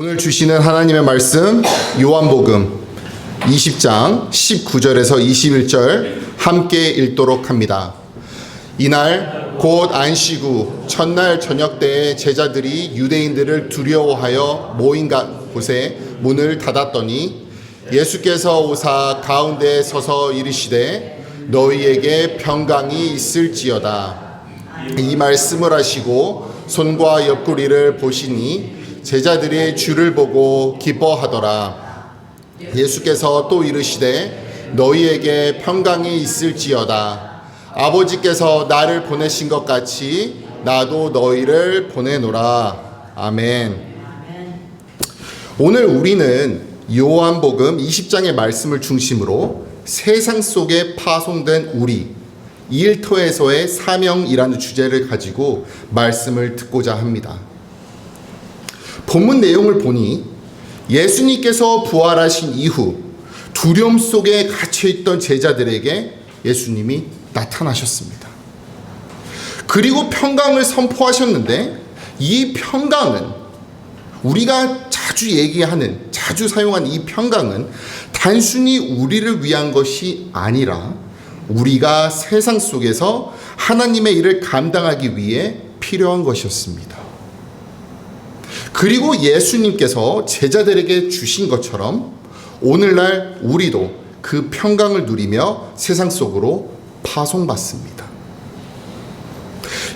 오늘 주시는 하나님의 말씀 요한복음 20장 19절에서 21절 함께 읽도록 합니다. 이날 곧 안식 후 첫날 저녁 때에 제자들이 유대인들을 두려워하여 모인 곳에 문을 닫았더니 예수께서 오사 가운데에 서서 이르시되 너희에게 평강이 있을지어다. 이 말씀을 하시고 손과 옆구리를 보시니 제자들이 주를 보고 기뻐하더라. 예수께서 또 이르시되 너희에게 평강이 있을지어다. 아버지께서 나를 보내신 것 같이 나도 너희를 보내노라. 아멘. 오늘 우리는 요한복음 20장의 말씀을 중심으로 세상 속에 파송된 우리, 이 일터에서의 사명이라는 주제를 가지고 말씀을 듣고자 합니다. 본문 내용을 보니 예수님께서 부활하신 이후 두려움 속에 갇혀있던 제자들에게 예수님이 나타나셨습니다. 그리고 평강을 선포하셨는데 이 평강은 우리가 자주 사용하는 이 평강은 단순히 우리를 위한 것이 아니라 우리가 세상 속에서 하나님의 일을 감당하기 위해 필요한 것이었습니다. 그리고 예수님께서 제자들에게 주신 것처럼 오늘날 우리도 그 평강을 누리며 세상 속으로 파송받습니다.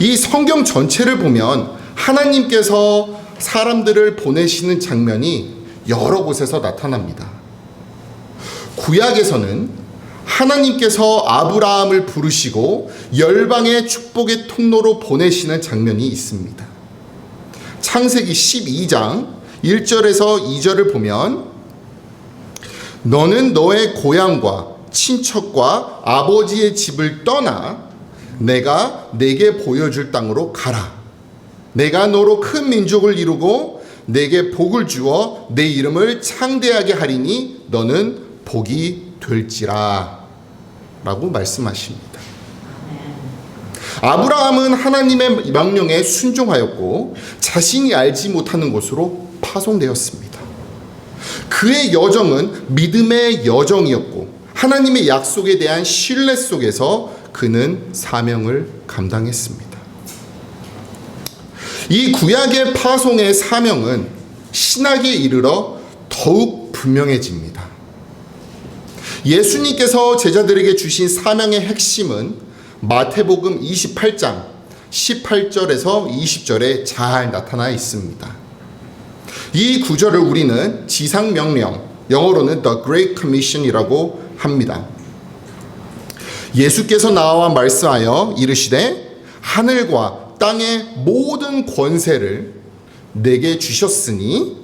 이 성경 전체를 보면 하나님께서 사람들을 보내시는 장면이 여러 곳에서 나타납니다. 구약에서는 하나님께서 아브라함을 부르시고 열방의 축복의 통로로 보내시는 장면이 있습니다. 창세기 12장 1절에서 2절을 보면 너는 너의 고향과 친척과 아버지의 집을 떠나 내가 내게 보여줄 땅으로 가라. 내가 너로 큰 민족을 이루고 내게 복을 주어 내 이름을 창대하게 하리니 너는 복이 될지라 라고 말씀하십니다. 아브라함은 하나님의 명령에 순종하였고 자신이 알지 못하는 곳으로 파송되었습니다. 그의 여정은 믿음의 여정이었고 하나님의 약속에 대한 신뢰 속에서 그는 사명을 감당했습니다. 이 구약의 파송의 사명은 신학에 이르러 더욱 분명해집니다. 예수님께서 제자들에게 주신 사명의 핵심은 마태복음 28장 18절에서 20절에 잘 나타나 있습니다. 이 구절을 우리는 지상명령, 영어로는 The Great Commission이라고 합니다. 예수께서 나와 말씀하여 이르시되 하늘과 땅의 모든 권세를 내게 주셨으니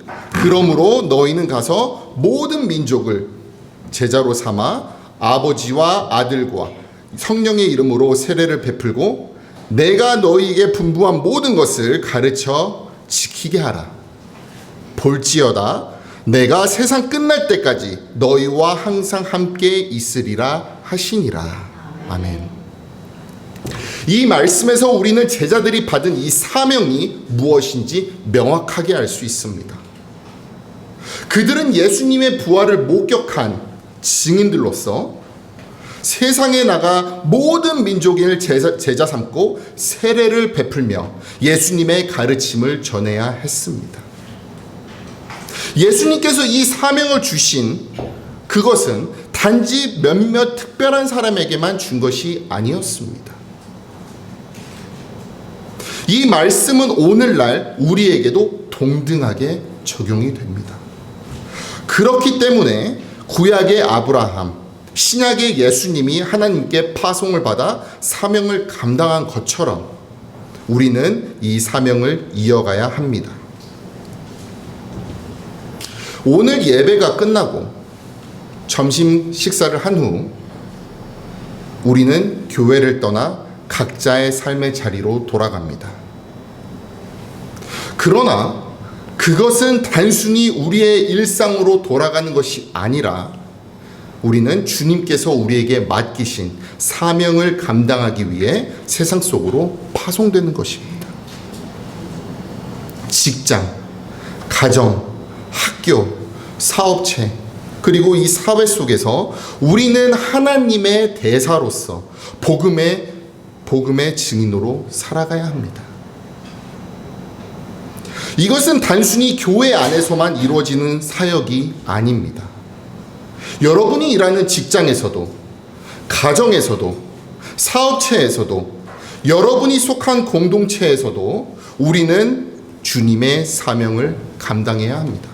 그러므로 너희는 가서 모든 민족을 제자로 삼아 아버지와 아들과 성령의 이름으로 세례를 베풀고 내가 너희에게 분부한 모든 것을 가르쳐 지키게 하라. 볼지어다 내가 세상 끝날 때까지 너희와 항상 함께 있으리라 하시니라. 아멘. 이 말씀에서 우리는 제자들이 받은 이 사명이 무엇인지 명확하게 알 수 있습니다. 그들은 예수님의 부활을 목격한 증인들로서 세상에 나가 모든 민족인을 제자 삼고 세례를 베풀며 예수님의 가르침을 전해야 했습니다. 예수님께서 이 사명을 주신 그것은 단지 몇몇 특별한 사람에게만 준 것이 아니었습니다. 이 말씀은 오늘날 우리에게도 동등하게 적용이 됩니다. 그렇기 때문에 구약의 아브라함, 신약의 예수님이 하나님께 파송을 받아 사명을 감당한 것처럼 우리는 이 사명을 이어가야 합니다. 오늘 예배가 끝나고 점심 식사를 한 후 우리는 교회를 떠나 각자의 삶의 자리로 돌아갑니다. 그러나 그것은 단순히 우리의 일상으로 돌아가는 것이 아니라 우리는 주님께서 우리에게 맡기신 사명을 감당하기 위해 세상 속으로 파송되는 것입니다. 직장, 가정, 학교, 사업체, 그리고 이 사회 속에서 우리는 하나님의 대사로서 복음의 증인으로 살아가야 합니다. 이것은 단순히 교회 안에서만 이루어지는 사역이 아닙니다. 여러분이 일하는 직장에서도, 가정에서도, 사업체에서도, 여러분이 속한 공동체에서도 우리는 주님의 사명을 감당해야 합니다.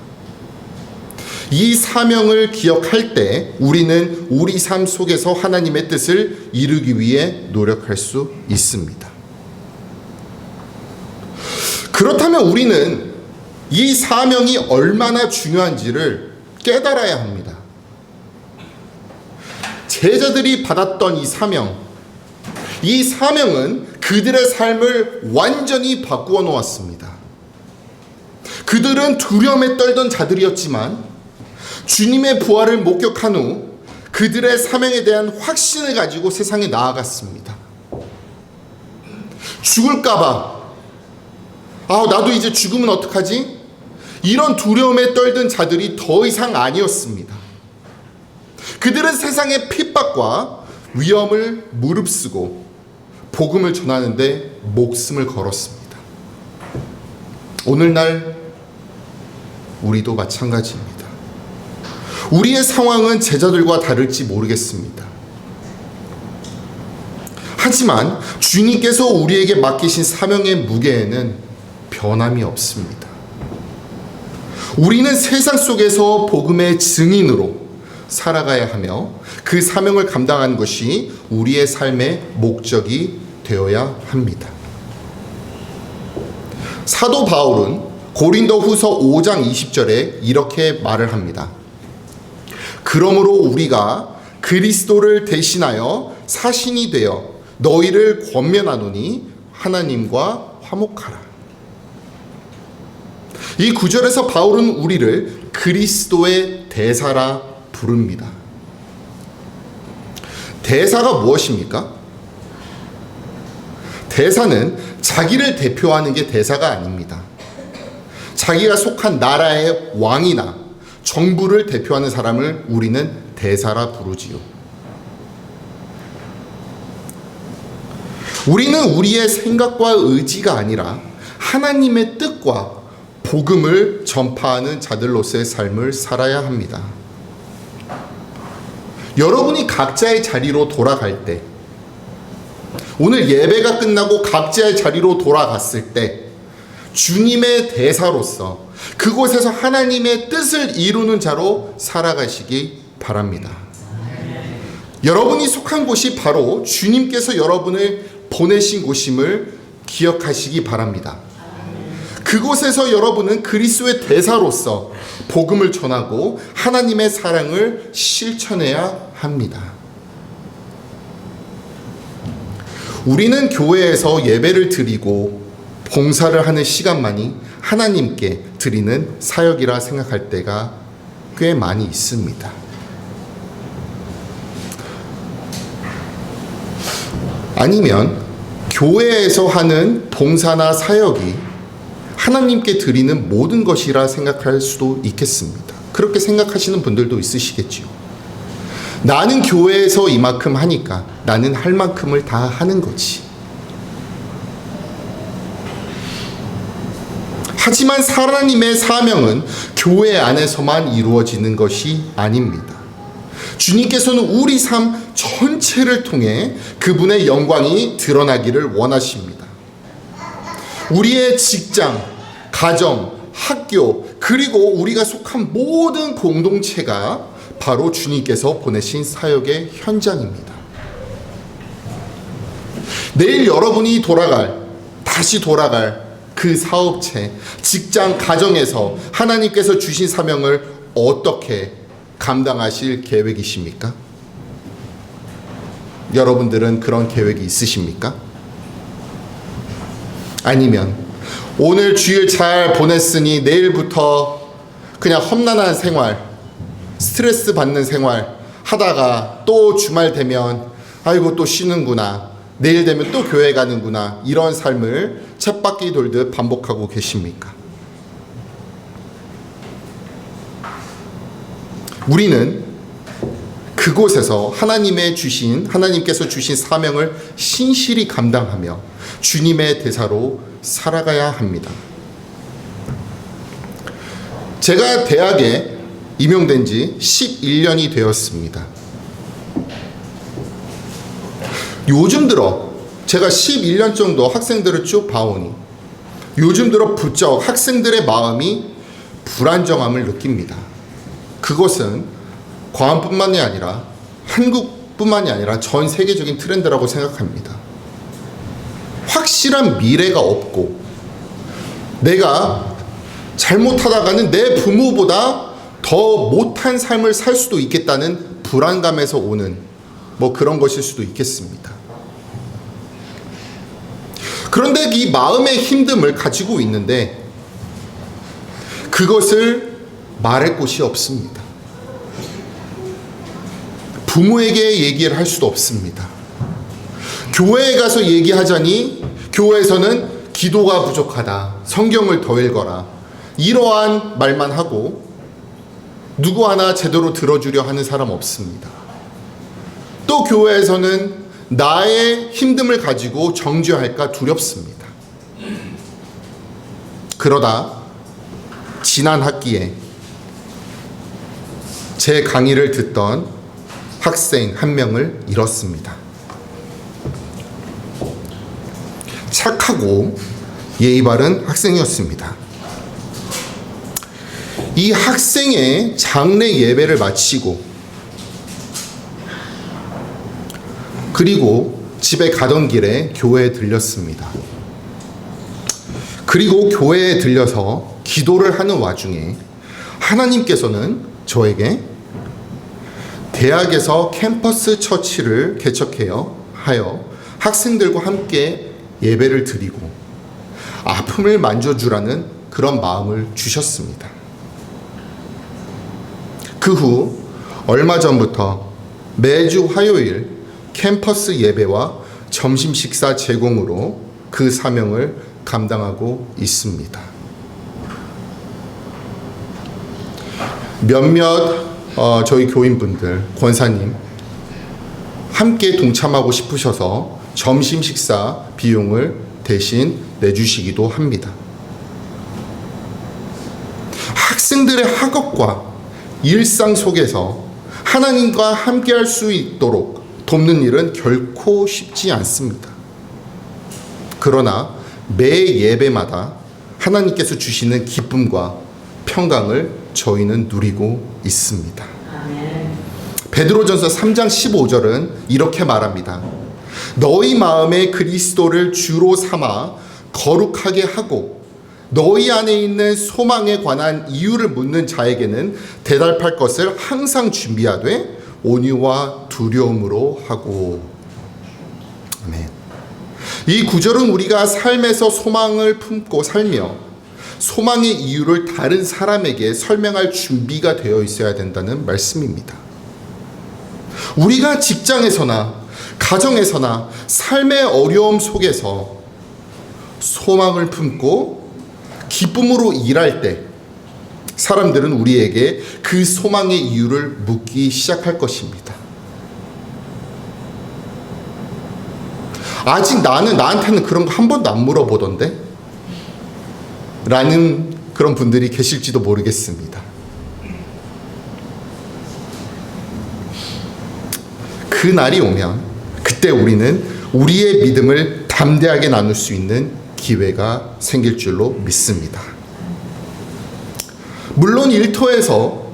이 사명을 기억할 때 우리는 우리 삶 속에서 하나님의 뜻을 이루기 위해 노력할 수 있습니다. 그렇다면 우리는 이 사명이 얼마나 중요한지를 깨달아야 합니다. 제자들이 받았던 이 사명은 그들의 삶을 완전히 바꾸어 놓았습니다. 그들은 두려움에 떨던 자들이었지만 주님의 부활을 목격한 후 그들의 사명에 대한 확신을 가지고 세상에 나아갔습니다. 죽을까봐, 나도 이제 죽으면 어떡하지? 이런 두려움에 떨던 자들이 더 이상 아니었습니다. 그들은 세상의 핍박과 위험을 무릅쓰고 복음을 전하는데 목숨을 걸었습니다. 오늘날 우리도 마찬가지입니다. 우리의 상황은 제자들과 다를지 모르겠습니다. 하지만 주님께서 우리에게 맡기신 사명의 무게에는 변함이 없습니다. 우리는 세상 속에서 복음의 증인으로 살아가야 하며 그 사명을 감당하는 것이 우리의 삶의 목적이 되어야 합니다. 사도 바울은 고린도후서 5장 20절에 이렇게 말을 합니다. 그러므로 우리가 그리스도를 대신하여 사신이 되어 너희를 권면하노니 하나님과 화목하라. 이 구절에서 바울은 우리를 그리스도의 대사라 부릅니다. 대사가 무엇입니까? 대사는 자기를 대표하는 게 대사가 아닙니다. 자기가 속한 나라의 왕이나 정부를 대표하는 사람을 우리는 대사라 부르지요. 우리는 우리의 생각과 의지가 아니라 하나님의 뜻과 복음을 전파하는 자들로서의 삶을 살아야 합니다. 여러분이 각자의 자리로 돌아갈 때, 오늘 예배가 끝나고 각자의 자리로 돌아갔을 때 주님의 대사로서 그곳에서 하나님의 뜻을 이루는 자로 살아가시기 바랍니다. 여러분이 속한 곳이 바로 주님께서 여러분을 보내신 곳임을 기억하시기 바랍니다. 그곳에서 여러분은 그리스도의 대사로서 복음을 전하고 하나님의 사랑을 실천해야 합니다. 우리는 교회에서 예배를 드리고 봉사를 하는 시간만이 하나님께 드리는 사역이라 생각할 때가 꽤 많이 있습니다. 아니면 교회에서 하는 봉사나 사역이 하나님께 드리는 모든 것이라 생각할 수도 있겠습니다. 그렇게 생각하시는 분들도 있으시겠지요. 나는 교회에서 이만큼 하니까 나는 할 만큼을 다 하는 거지. 하지만 하나님의 사명은 교회 안에서만 이루어지는 것이 아닙니다. 주님께서는 우리 삶 전체를 통해 그분의 영광이 드러나기를 원하십니다. 우리의 직장, 가정, 학교, 그리고 우리가 속한 모든 공동체가 바로 주님께서 보내신 사역의 현장입니다. 내일 여러분이 다시 돌아갈 그 사업체, 직장, 가정에서 하나님께서 주신 사명을 어떻게 감당하실 계획이십니까? 여러분들은 그런 계획이 있으십니까? 아니면 오늘 주일 잘 보냈으니 내일부터 그냥 험난한 생활, 스트레스 받는 생활 하다가 또 주말 되면 아이고 또 쉬는구나, 내일 되면 또 교회 가는구나, 이런 삶을 쳇바퀴 돌듯 반복하고 계십니까? 우리는 그곳에서 하나님께서 주신 사명을 신실히 감당하며 주님의 대사로 살아가야 합니다. 제가 대학에 임용된 지 11년이 되었습니다. 요즘 들어 제가 11년 정도 학생들을 쭉 봐오니 요즘 들어 부쩍 학생들의 마음이 불안정함을 느낍니다. 그것은 과학뿐만이 아니라 한국뿐만이 아니라 전 세계적인 트렌드라고 생각합니다. 확실한 미래가 없고 내가 잘못하다가는 내 부모보다 더 못한 삶을 살 수도 있겠다는 불안감에서 오는 그런 것일 수도 있겠습니다. 그런데 이 마음의 힘듦을 가지고 있는데 그것을 말할 곳이 없습니다. 부모에게 얘기를 할 수도 없습니다. 교회에 가서 얘기하자니 교회에서는 기도가 부족하다, 성경을 더 읽어라, 이러한 말만 하고 누구 하나 제대로 들어주려 하는 사람 없습니다. 또 교회에서는 나의 힘듦을 가지고 정죄할까 두렵습니다. 그러다 지난 학기에 제 강의를 듣던 학생 한 명을 잃었습니다. 착하고 예의 바른 학생이었습니다. 이 학생의 장례 예배를 마치고 그리고 집에 가던 길에 교회에 들렸습니다. 그리고 교회에 들려서 기도를 하는 와중에 하나님께서는 저에게 대학에서 캠퍼스 처치를 하여 학생들과 함께 예배를 드리고 아픔을 만져주라는 그런 마음을 주셨습니다. 그 후 얼마 전부터 매주 화요일 캠퍼스 예배와 점심 식사 제공으로 그 사명을 감당하고 있습니다. 몇몇 저희 교인분들, 권사님 함께 동참하고 싶으셔서 점심 식사 비용을 대신 내주시기도 합니다. 학생들의 학업과 일상 속에서 하나님과 함께할 수 있도록 돕는 일은 결코 쉽지 않습니다. 그러나 매 예배마다 하나님께서 주시는 기쁨과 평강을 저희는 누리고 있습니다. 베드로전서 3장 15절은 이렇게 말합니다. 너희 마음에 그리스도를 주로 삼아 거룩하게 하고 너희 안에 있는 소망에 관한 이유를 묻는 자에게는 대답할 것을 항상 준비하되 온유와 두려움으로 하고. 아멘. 이 구절은 우리가 삶에서 소망을 품고 살며 소망의 이유를 다른 사람에게 설명할 준비가 되어 있어야 된다는 말씀입니다. 우리가 직장에서나 가정에서나 삶의 어려움 속에서 소망을 품고 기쁨으로 일할 때 사람들은 우리에게 그 소망의 이유를 묻기 시작할 것입니다. 아직 나한테는 그런 거 한 번도 안 물어보던데? 라는 그런 분들이 계실지도 모르겠습니다. 그 날이 오면 그때 우리는 우리의 믿음을 담대하게 나눌 수 있는 기회가 생길 줄로 믿습니다. 물론 일터에서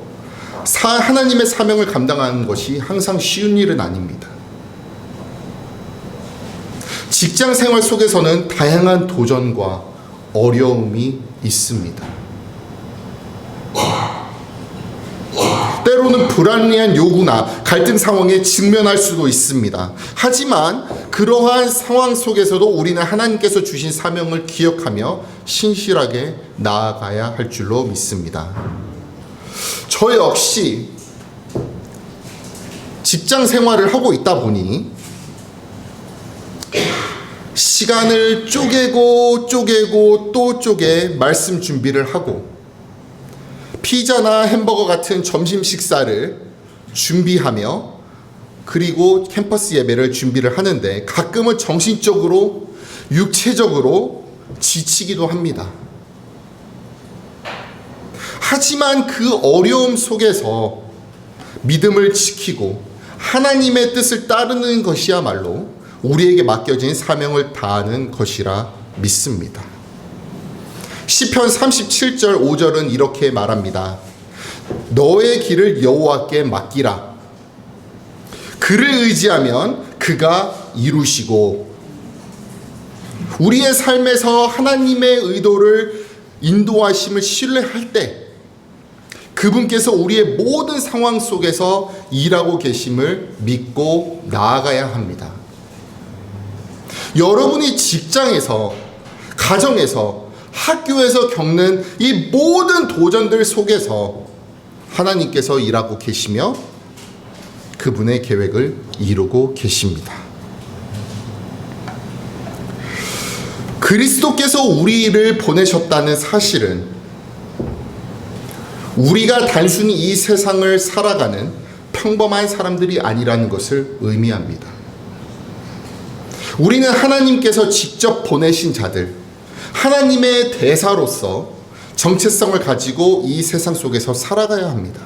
하나님의 사명을 감당하는 것이 항상 쉬운 일은 아닙니다. 직장 생활 속에서는 다양한 도전과 어려움이 있습니다. 때로는 불합리한 요구나 갈등 상황에 직면할 수도 있습니다. 하지만 그러한 상황 속에서도 우리는 하나님께서 주신 사명을 기억하며 신실하게 나아가야 할 줄로 믿습니다. 저 역시 직장 생활을 하고 있다 보니 시간을 쪼개고 또 말씀 준비를 하고 피자나 햄버거 같은 점심 식사를 준비하며 그리고 캠퍼스 예배를 준비를 하는데 가끔은 정신적으로 육체적으로 지치기도 합니다. 하지만 그 어려움 속에서 믿음을 지키고 하나님의 뜻을 따르는 것이야말로 우리에게 맡겨진 사명을 다하는 것이라 믿습니다. 시편 37절 5절은 이렇게 말합니다. 너의 길을 여호와께 맡기라. 그를 의지하면 그가 이루시고. 우리의 삶에서 하나님의 의도를 인도하심을 신뢰할 때 그분께서 우리의 모든 상황 속에서 일하고 계심을 믿고 나아가야 합니다. 여러분이 직장에서, 가정에서, 학교에서 겪는 이 모든 도전들 속에서 하나님께서 일하고 계시며 그분의 계획을 이루고 계십니다. 그리스도께서 우리를 보내셨다는 사실은 우리가 단순히 이 세상을 살아가는 평범한 사람들이 아니라는 것을 의미합니다. 우리는 하나님께서 직접 보내신 자들, 하나님의 대사로서 정체성을 가지고 이 세상 속에서 살아가야 합니다.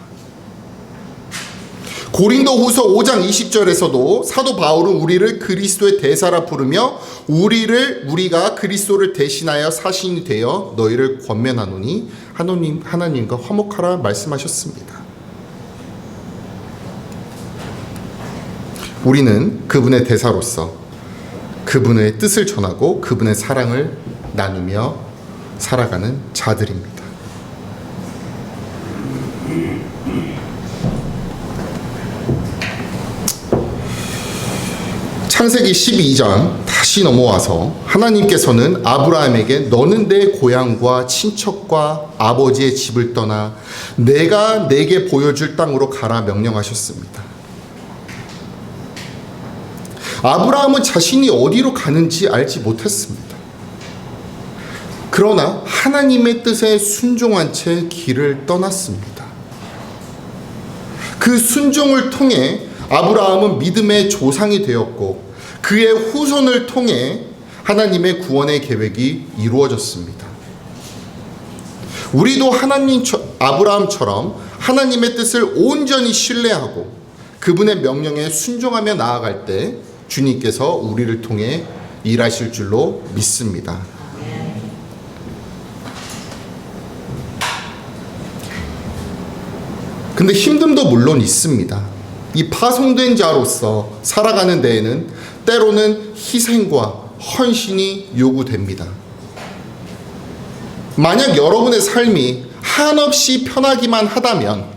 고린도후서 5장 20절에서도 사도 바울은 우리를 그리스도의 대사라 부르며 우리가 그리스도를 대신하여 사신이 되어 너희를 권면하노니 하나님과 화목하라 말씀하셨습니다. 우리는 그분의 대사로서 그분의 뜻을 전하고 그분의 사랑을 나누며 살아가는 자들입니다. 창세기 12장 다시 넘어와서 하나님께서는 아브라함에게 너는 내 고향과 친척과 아버지의 집을 떠나 내가 내게 보여줄 땅으로 가라 명령하셨습니다. 아브라함은 자신이 어디로 가는지 알지 못했습니다. 그러나 하나님의 뜻에 순종한 채 길을 떠났습니다. 그 순종을 통해 아브라함은 믿음의 조상이 되었고 그의 후손을 통해 하나님의 구원의 계획이 이루어졌습니다. 우리도 아브라함처럼 하나님의 뜻을 온전히 신뢰하고 그분의 명령에 순종하며 나아갈 때 주님께서 우리를 통해 일하실 줄로 믿습니다. 근데 힘듦도 물론 있습니다. 이 파송된 자로서 살아가는 데에는 때로는 희생과 헌신이 요구됩니다. 만약 여러분의 삶이 한없이 편하기만 하다면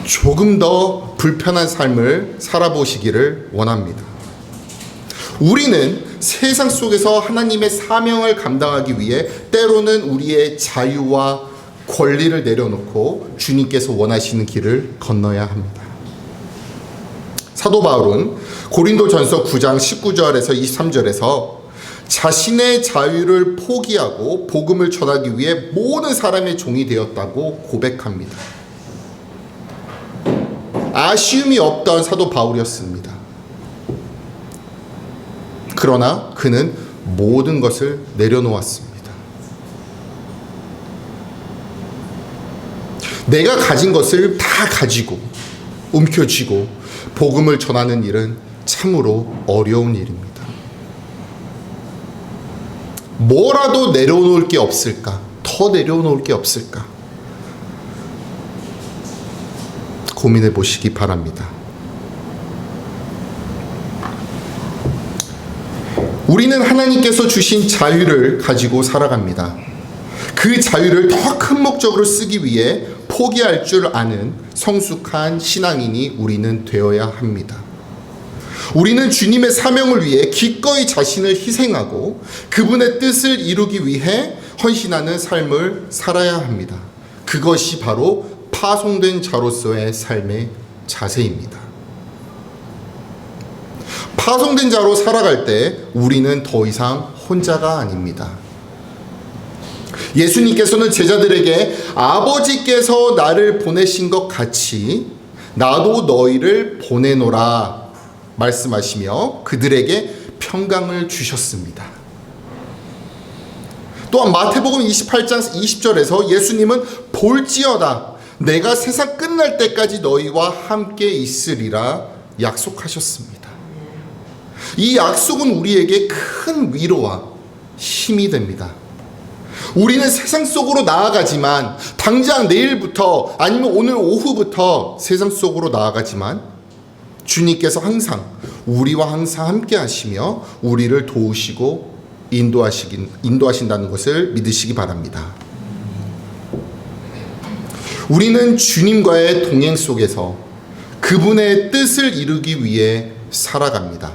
조금 더 불편한 삶을 살아보시기를 원합니다. 우리는 세상 속에서 하나님의 사명을 감당하기 위해 때로는 우리의 자유와 권리를 내려놓고 주님께서 원하시는 길을 건너야 합니다. 사도 바울은 고린도전서 9장 19절에서 23절에서 자신의 자유를 포기하고 복음을 전하기 위해 모든 사람의 종이 되었다고 고백합니다. 아쉬움이 없던 사도 바울이었습니다. 그러나 그는 모든 것을 내려놓았습니다. 내가 가진 것을 다 가지고 움켜쥐고 복음을 전하는 일은 참으로 어려운 일입니다. 뭐라도 내려놓을 게 없을까? 더 내려놓을 게 없을까? 고민해 보시기 바랍니다. 우리는 하나님께서 주신 자유를 가지고 살아갑니다. 그 자유를 더 큰 목적으로 쓰기 위해 포기할 줄 아는 성숙한 신앙인이 우리는 되어야 합니다. 우리는 주님의 사명을 위해 기꺼이 자신을 희생하고 그분의 뜻을 이루기 위해 헌신하는 삶을 살아야 합니다. 그것이 바로 파송된 자로서의 삶의 자세입니다. 파송된 자로 살아갈 때 우리는 더 이상 혼자가 아닙니다. 예수님께서는 제자들에게 아버지께서 나를 보내신 것 같이 나도 너희를 보내노라 말씀하시며 그들에게 평강을 주셨습니다. 또한 마태복음 28장 20절에서 예수님은 볼지어다 내가 세상 끝날 때까지 너희와 함께 있으리라 약속하셨습니다. 이 약속은 우리에게 큰 위로와 힘이 됩니다. 우리는 세상 속으로 나아가지만 당장 내일부터 아니면 오늘 오후부터 세상 속으로 나아가지만 주님께서 항상 우리와 항상 함께 하시며 우리를 도우시고 인도하신다는 것을 믿으시기 바랍니다. 우리는 주님과의 동행 속에서 그분의 뜻을 이루기 위해 살아갑니다.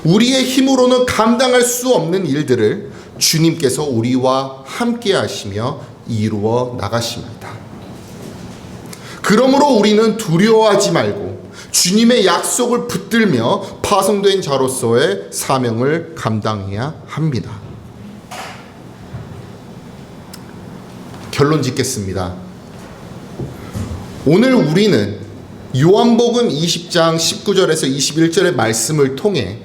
우리의 힘으로는 감당할 수 없는 일들을 주님께서 우리와 함께 하시며 이루어 나가십니다. 그러므로 우리는 두려워하지 말고 주님의 약속을 붙들며 파송된 자로서의 사명을 감당해야 합니다. 결론 짓겠습니다. 오늘 우리는 요한복음 20장 19절에서 21절의 말씀을 통해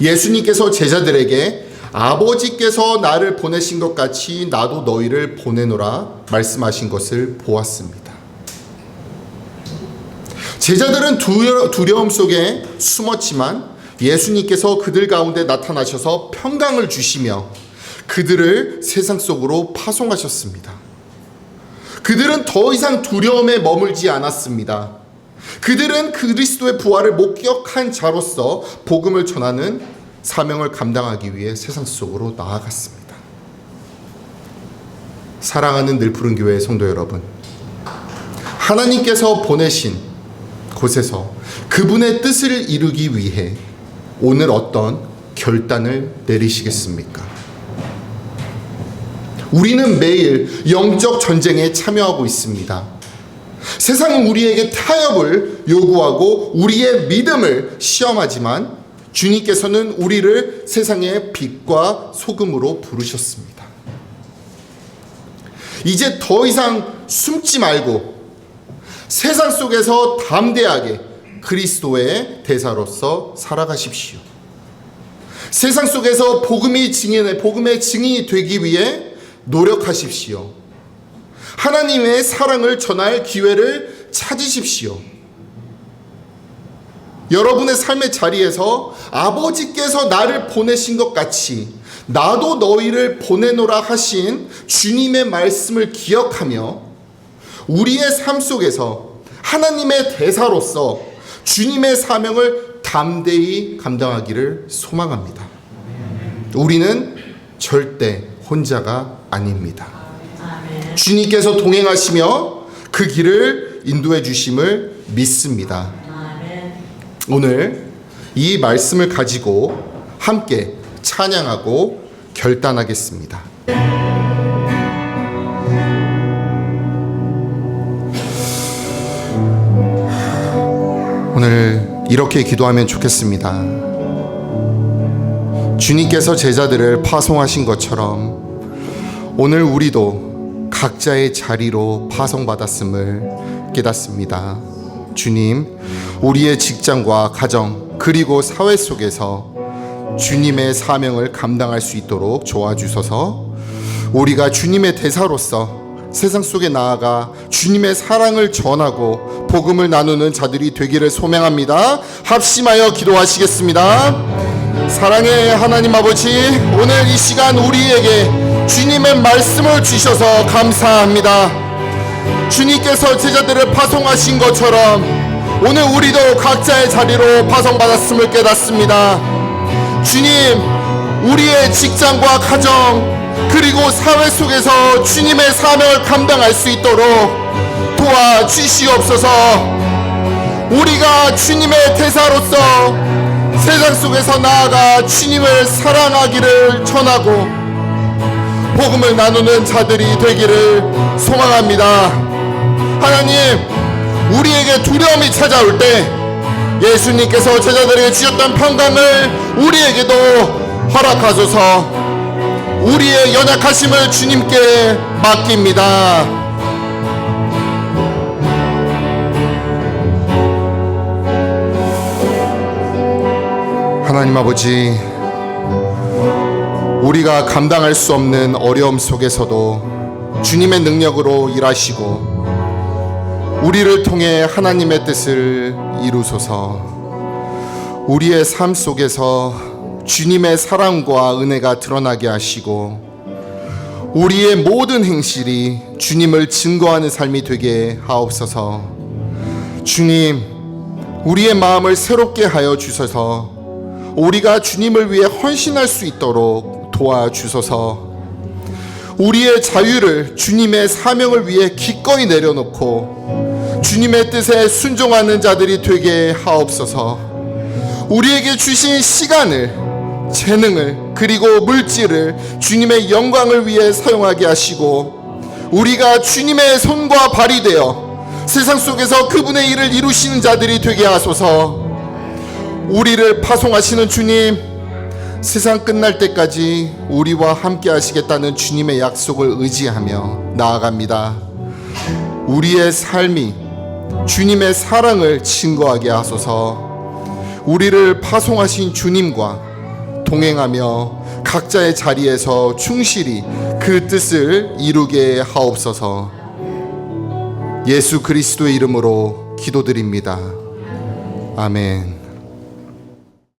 예수님께서 제자들에게 아버지께서 나를 보내신 것 같이 나도 너희를 보내노라 말씀하신 것을 보았습니다. 제자들은 두려움 속에 숨었지만 예수님께서 그들 가운데 나타나셔서 평강을 주시며 그들을 세상 속으로 파송하셨습니다. 그들은 더 이상 두려움에 머물지 않았습니다. 그들은 그리스도의 부활을 목격한 자로서 복음을 전하는 사명을 감당하기 위해 세상 속으로 나아갔습니다. 사랑하는 늘푸른교회 성도 여러분, 하나님께서 보내신 곳에서 그분의 뜻을 이루기 위해 오늘 어떤 결단을 내리시겠습니까? 우리는 매일 영적 전쟁에 참여하고 있습니다. 세상은 우리에게 타협을 요구하고 우리의 믿음을 시험하지만 주님께서는 우리를 세상의 빛과 소금으로 부르셨습니다. 이제 더 이상 숨지 말고 세상 속에서 담대하게 그리스도의 대사로서 살아가십시오. 세상 속에서 복음의 증인이 되기 위해 노력하십시오. 하나님의 사랑을 전할 기회를 찾으십시오. 여러분의 삶의 자리에서 아버지께서 나를 보내신 것 같이 나도 너희를 보내노라 하신 주님의 말씀을 기억하며 우리의 삶 속에서 하나님의 대사로서 주님의 사명을 담대히 감당하기를 소망합니다. 우리는 절대 혼자가 아닙니다. 주님께서 동행하시며 그 길을 인도해 주심을 믿습니다. 오늘 이 말씀을 가지고 함께 찬양하고 결단하겠습니다. 오늘 이렇게 기도하면 좋겠습니다. 주님께서 제자들을 파송하신 것처럼 오늘 우리도 각자의 자리로 파송받았음을 깨닫습니다. 주님, 우리의 직장과 가정 그리고 사회 속에서 주님의 사명을 감당할 수 있도록 도와주셔서 우리가 주님의 대사로서 세상 속에 나아가 주님의 사랑을 전하고 복음을 나누는 자들이 되기를 소명합니다. 합심하여 기도하시겠습니다. 사랑의 하나님 아버지, 오늘 이 시간 우리에게 주님의 말씀을 주셔서 감사합니다. 주님께서 제자들을 파송하신 것처럼 오늘 우리도 각자의 자리로 파송받았음을 깨닫습니다. 주님, 우리의 직장과 가정 그리고 사회 속에서 주님의 사명을 감당할 수 있도록 도와주시옵소서. 우리가 주님의 대사로서 세상 속에서 나아가 주님을 사랑하기를 전하고 복음을 나누는 자들이 되기를 소망합니다. 하나님, 우리에게 두려움이 찾아올 때 예수님께서 제자들에게 주셨던 평강을 우리에게도 허락하소서. 우리의 연약하심을 주님께 맡깁니다. 하나님 아버지, 우리가 감당할 수 없는 어려움 속에서도 주님의 능력으로 일하시고 우리를 통해 하나님의 뜻을 이루소서. 우리의 삶 속에서 주님의 사랑과 은혜가 드러나게 하시고 우리의 모든 행실이 주님을 증거하는 삶이 되게 하옵소서. 주님, 우리의 마음을 새롭게 하여 주셔서 우리가 주님을 위해 헌신할 수 있도록 도와주소서. 우리의 자유를 주님의 사명을 위해 기꺼이 내려놓고 주님의 뜻에 순종하는 자들이 되게 하옵소서. 우리에게 주신 시간을, 재능을, 그리고 물질을 주님의 영광을 위해 사용하게 하시고 우리가 주님의 손과 발이 되어 세상 속에서 그분의 일을 이루시는 자들이 되게 하소서. 우리를 파송하시는 주님, 세상 끝날 때까지 우리와 함께 하시겠다는 주님의 약속을 의지하며 나아갑니다. 우리의 삶이 주님의 사랑을 증거하게 하소서. 우리를 파송하신 주님과 동행하며 각자의 자리에서 충실히 그 뜻을 이루게 하옵소서. 예수 그리스도의 이름으로 기도드립니다. 아멘.